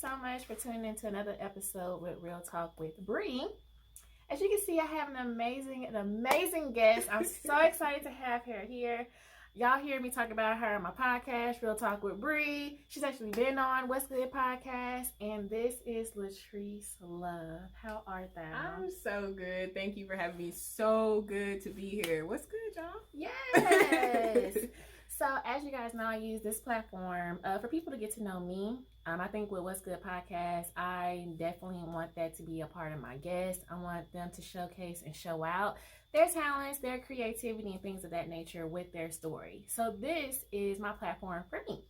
so much for tuning into another episode with Real Talk with Bree. As you can see, I have an amazing guest. I'm so excited to have her here. Y'all hear me talk about her on my podcast, Real Talk with Bree. She's actually been on What's Good podcast, and this is Latrice Love. How are thou? I'm so good. Thank you for having me. So good to be here. What's good, y'all? Yes. So, as you guys know, I use this platform for people to get to know me. I think with What's Good podcast, I definitely want that to be a part of my guests. I want them to showcase and show out their talents, their creativity, and things of that nature with their story. So, this is my platform for me.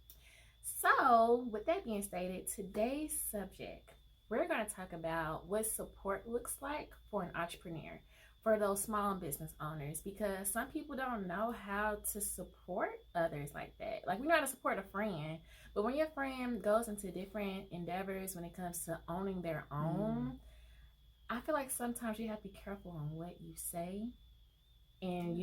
So, with that being stated, today's subject, we're going to talk about what support looks like for an entrepreneur, for those small business owners, because some people don't know how to support others like that. Like, we know how to support a friend, but when your friend goes into different endeavors when it comes to owning their own, I feel like sometimes you have to be careful on what you say, and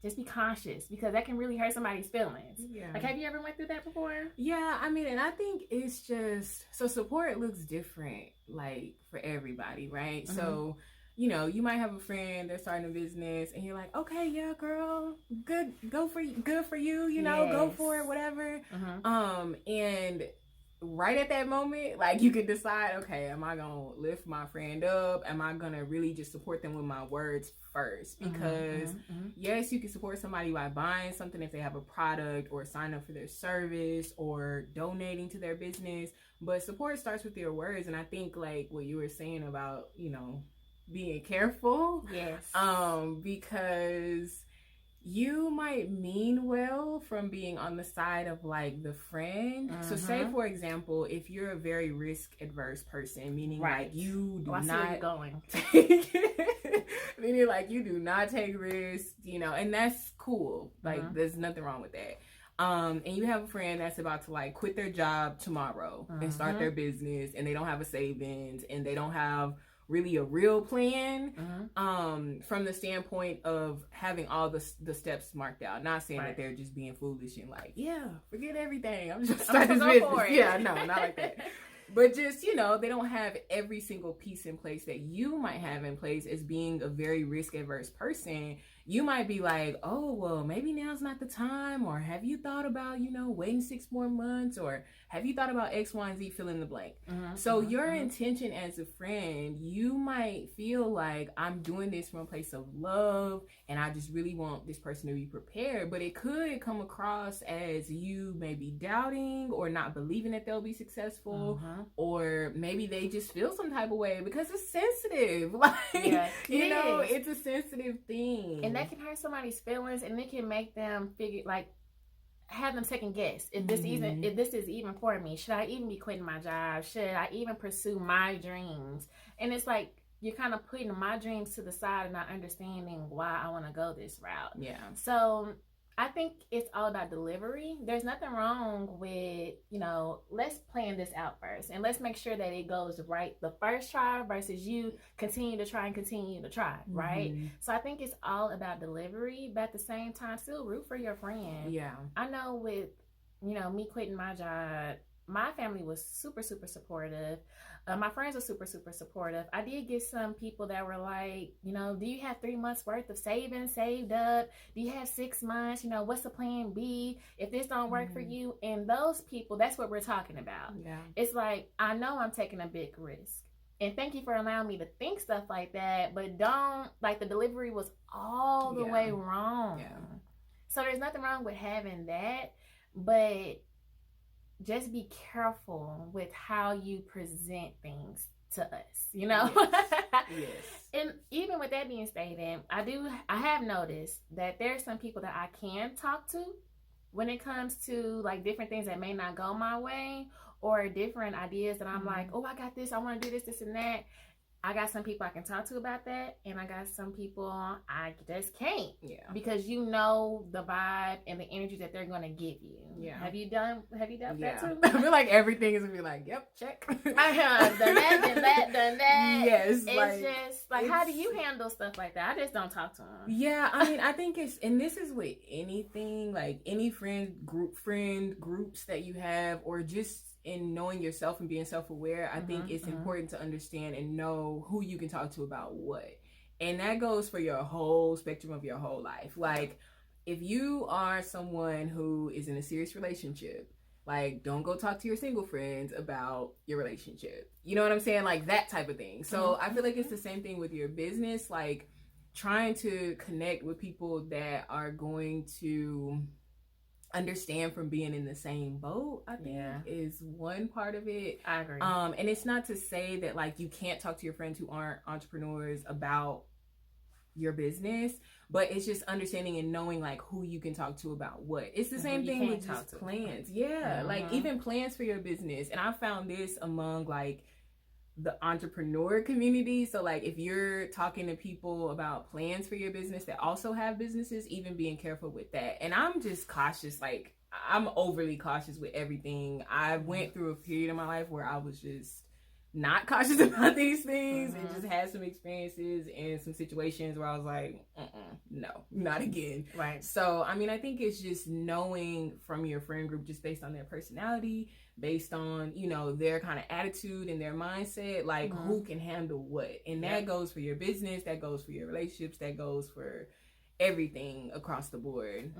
just be conscious, because that can really hurt somebody's feelings. Yeah. Like, have you ever went through that before? Yeah, I mean, and I think it's just, so support looks different, like, for everybody, right? Mm-hmm. So, you might have a friend that's starting a business, and you're like, okay, yeah, girl, good for you, yes. Go for it, whatever. Mm-hmm. And right at that moment, like, you could decide, okay, am I gonna lift my friend up? Am I gonna really just support them with my words first? Because yes, you can support somebody by buying something if they have a product, or sign up for their service, or donating to their business, but support starts with your words. And I think, like, what you were saying about, being careful. Yes. Because you might mean well from being on the side of, like, the friend. So say, for example, if you're a very risk adverse person, meaning like you do not going meaning like you do not take risks, and that's cool. Like, there's nothing wrong with that. And you have a friend that's about to, like, quit their job tomorrow and start their business, and they don't have a savings, and they don't have really a real plan, from the standpoint of having all the steps marked out. Not saying that they're just being foolish and like, yeah, forget everything, I'm just starting this business. Yeah, no, not like that. But just, they don't have every single piece in place that you might have in place. As being a very risk adverse person, you might be like, oh, well, maybe now's not the time, or have you thought about, waiting 6 more months, or have you thought about X, Y, and Z, fill in the blank. So your intention as a friend, you might feel like, I'm doing this from a place of love, and I just really want this person to be prepared, but it could come across as you maybe doubting or not believing that they'll be successful, or maybe they just feel some type of way because it's sensitive. Like, it's a sensitive thing. And that can hurt somebody's feelings, and it can make them have them second guess if this is even for me. Should I even be quitting my job? Should I even pursue my dreams? And it's like, you're kind of putting my dreams to the side and not understanding why I want to go this route. Yeah. So I think it's all about delivery. There's nothing wrong with, let's plan this out first, and let's make sure that it goes right the first try versus you continue to try, right? So I think it's all about delivery, but at the same time, still root for your friend. Yeah. I know with, me quitting my job, my family was super, super supportive. My friends were super, super supportive. I did get some people that were like, do you have 3 months worth of savings saved up? Do you have 6 months? What's the plan B if this don't work for you? And those people, that's what we're talking about. Yeah. It's like, I know I'm taking a big risk, and thank you for allowing me to think stuff like that, but don't, like, the delivery was all the way wrong. Yeah. So there's nothing wrong with having that, but just be careful with how you present things to us, Yes. And even with that being stated, I have noticed that there's some people that I can talk to when it comes to, like, different things that may not go my way, or different ideas that I'm like, oh, I got this, I want to do this and that. I got some people I can talk to about that, and I got some people I just can't. Yeah. Because the vibe and the energy that they're going to give you. Yeah. Have you done that too? I feel like everything is going to be like, yep, check. I have done that. Yes. It's just like, how do you handle stuff like that? I just don't talk to them. Yeah, I mean, I think and this is with anything, like any friend groups that you have, or just in knowing yourself and being self-aware, I think it's important to understand and know who you can talk to about what. And that goes for your whole spectrum of your whole life. Like, if you are someone who is in a serious relationship, like, don't go talk to your single friends about your relationship. You know what I'm saying? Like, that type of thing. So I feel like it's the same thing with your business. Like, trying to connect with people that are going to understand from being in the same boat, I think is one part of it. I agree. And it's not to say that like you can't talk to your friends who aren't entrepreneurs about your business, but it's just understanding and knowing like who you can talk to about what. It's the same thing with just plans. Like even plans for your business. And I found this among like the entrepreneur community. So like if you're talking to people about plans for your business that also have businesses, even being careful with that. And I'm just cautious, like I'm overly cautious with everything. I went through a period in my life where I was just not cautious about these things and just had some experiences and some situations where I was like, no, not again. Right. So I mean, I think it's just knowing from your friend group, just based on their personality, based on, you know, their kind of attitude and their mindset, like who can handle what. And that goes for your business, that goes for your relationships, that goes for everything across the board.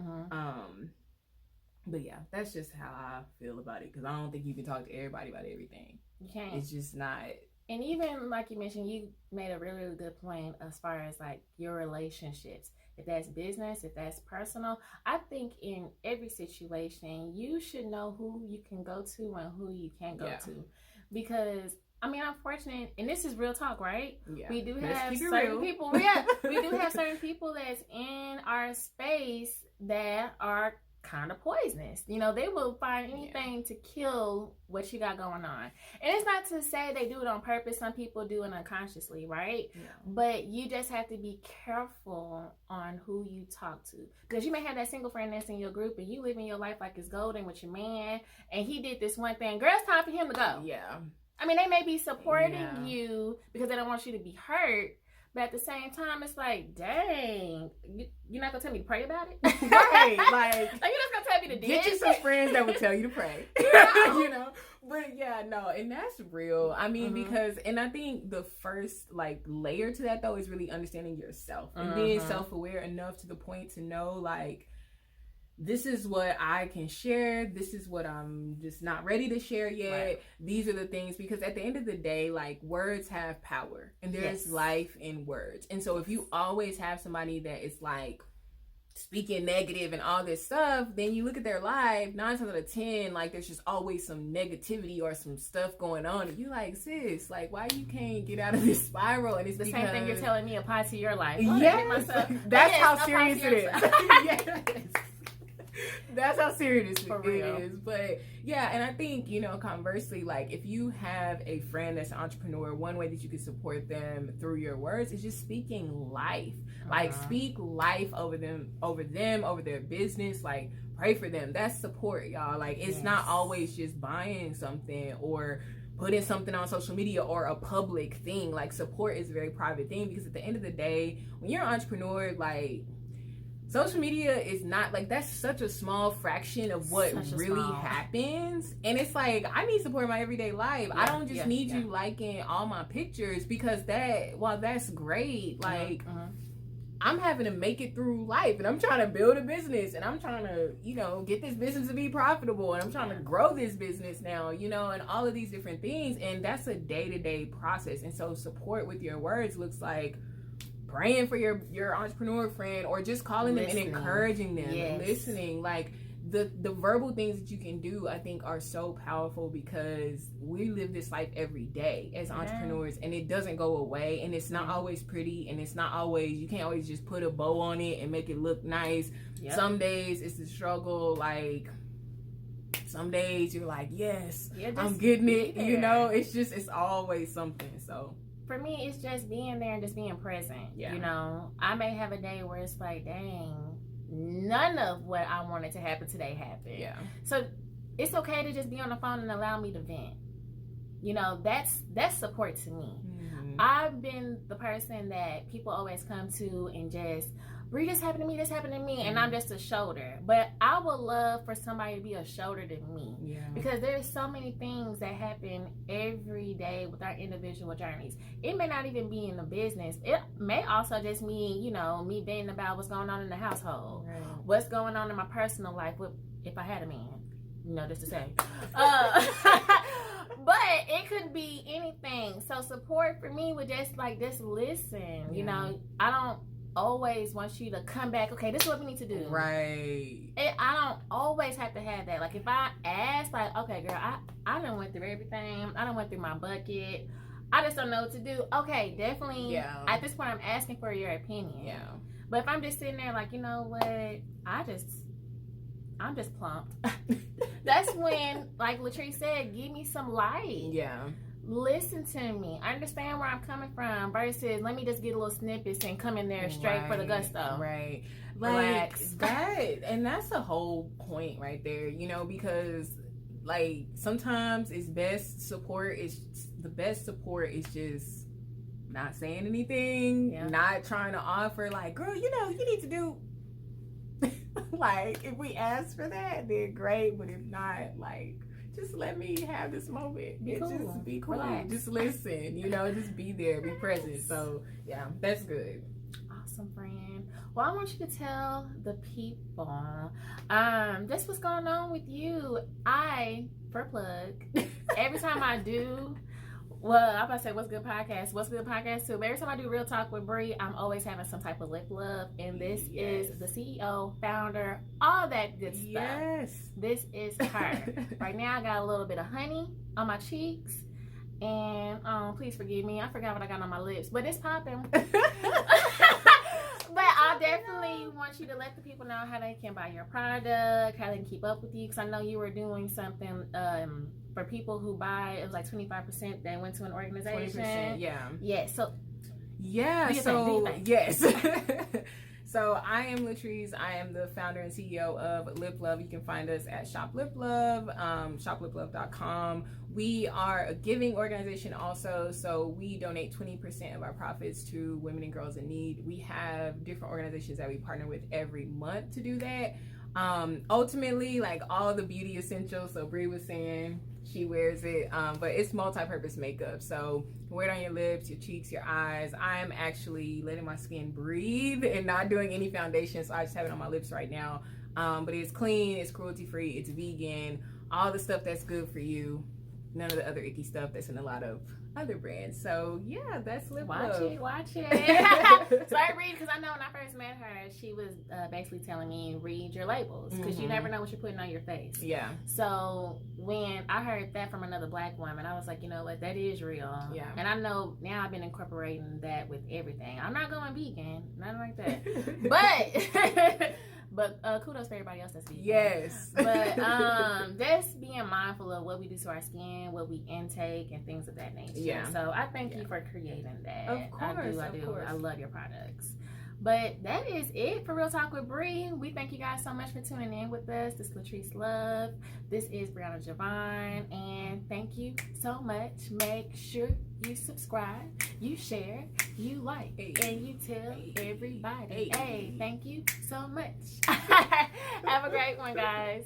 But yeah, that's just how I feel about it, because I don't think you can talk to everybody about everything. You can't. It's just not. And even like you mentioned, you made a really, really good point as far as like your relationships. If that's business, if that's personal, I think in every situation, you should know who you can go to and who you can't go to. Because, I mean, I'm fortunate, and this is real talk, right? Yeah. We do have certain people. We do have certain people that's in our space that are kind of poisonous. You know, they will find anything to kill what you got going on. And it's not to say they do it on purpose. Some people do it unconsciously, right? Yeah. But you just have to be careful on who you talk to, because you may have that single friend that's in your group and you living your life like it's golden with your man, and he did this one thing. Girl, it's time for him to go. Yeah. I mean, they may be supporting you because they don't want you to be hurt, but at the same time, it's like, dang, you're not gonna tell me to pray about it, right? Like you're just gonna tell me to get you some friends that will tell you to pray, you know. But yeah, no, and that's real. I mean, because, and I think the first like layer to that though is really understanding yourself and being self-aware enough to the point to know like, this is what I can share. This is what I'm just not ready to share yet. Right. These are the things, because at the end of the day, like, words have power and there's life in words. And so if you always have somebody that is like speaking negative and all this stuff, then you look at their life, 9 times out of 10, like there's just always some negativity or some stuff going on. And you're like, sis, like, why you can't get out of this spiral? And it's the same thing you're telling me apply to your life. Yes, that's how serious it is. Yes. That's how serious it is. But yeah, and I think, you know, conversely, like if you have a friend that's an entrepreneur, one way that you can support them through your words is just speaking life. Like speak life over them, over their business. Like pray for them. That's support, y'all. Like it's not always just buying something or putting something on social media or a public thing. Like support is a very private thing, because at the end of the day, when you're an entrepreneur, like social media is not like, that's such a small fraction of what really happens. And it's like, I need support in my everyday life. I don't just need you liking all my pictures, because that, while that's great, like I'm having to make it through life, and I'm trying to build a business, and I'm trying to, you know, get this business to be profitable, and I'm trying to grow this business now, you know, and all of these different things. And that's a day-to-day process. And so support with your words looks like praying for your entrepreneur friend, or just calling them and encouraging them and listening. Like the verbal things that you can do, I think, are so powerful, because we live this life every day as entrepreneurs, and it doesn't go away, and it's not always pretty, and it's not always, you can't always just put a bow on it and make it look nice. Some days it's a struggle. Like some days you're like, yes, I'm getting it, you know. It's always something. So for me, it's just being there and just being present. You know, I may have a day where it's like, dang, none of what I wanted to happen today happened. So it's okay to just be on the phone and allow me to vent. You know, that's support to me. I've been the person that people always come to and just, Bree, this happened to me, and I'm just a shoulder. But I would love for somebody to be a shoulder to me. Yeah. Because there's so many things that happen every day with our individual journeys. It may not even be in the business. It may also just mean, you know, me venting about what's going on in the household. Right. What's going on in my personal life if I had a man. You know, just to say. But it could be anything. So support for me would just listen. You know, I don't always want you to come back. Okay, this is what we need to do. Right. I don't always have to have that. Like if I ask, like, okay, girl, I done went through everything. I done went through my bucket. I just don't know what to do. Okay, definitely. Yeah. At this point, I'm asking for your opinion. Yeah. But if I'm just sitting there, like, you know what, I'm just plumped. That's when, like Latrice said, give me some light. Yeah. Listen to me. I understand where I'm coming from versus let me just get a little snippets and come in there straight for the gusto. Right. Relax. Like and that's the whole point right there, you know, because like sometimes the best support is just not saying anything, not trying to offer like, girl, you know, you need to do like if we ask for that, then great, but if not, like just let me have this moment. Just be cool. Relax. Just listen, you know, just be there, be present. So yeah, that's good. Awesome, friend. Well, I want you to tell the people just what's going on with you. For plug, every time I do, well, I'm about to say what's good podcast too, but every time I do Real Talk with Bree, I'm always having some type of lip love, and this is the CEO, founder, all that good stuff. Yes, this is her. Right now I got a little bit of honey on my cheeks, and please forgive me, I forgot what I got on my lips, but it's popping. But I definitely want you to let the people know how they can buy your product, how they can keep up with you, because I know you were doing something for people who buy, it was like 25% that went to an organization. 20%, yeah. Yeah, so. Yeah, so, yes. So I am Latrice. I am the founder and CEO of Lip Love. You can find us at Shop Lip Love, shopliplove.com. We are a giving organization also, so we donate 20% of our profits to women and girls in need. We have different organizations that we partner with every month to do that. Ultimately, like all the beauty essentials, so Brie was saying she wears it, but it's multi-purpose makeup, so wear it on your lips, your cheeks, your eyes. I'm actually letting my skin breathe and not doing any foundation, so I just have it on my lips right now. But it's clean, it's cruelty-free, it's vegan, all the stuff that's good for you, none of the other icky stuff that's in a lot of other brands. So yeah, that's Lip Love. Watch it. So I read, because I know when I first met her, she was basically telling me, read your labels, because you never know what you're putting on your face. Yeah. So when I heard that from another Black woman, I was like, you know what, that is real. Yeah. And I know now I've been incorporating that with everything. I'm not going vegan, nothing like that. But kudos for everybody else that's vegan. Yes. But just being mindful of what we do to our skin, what we intake, and things of that nature. Yeah. So I thank you for creating that. Of course. I do. I love your products. But that is it for Real Talk with Bree. We thank you guys so much for tuning in with us. This is Latrice Love. This is Brianna Javon. And thank you so much. Make sure you subscribe, you share, you like, and you tell everybody. Hey, thank you so much. Have a great one, guys.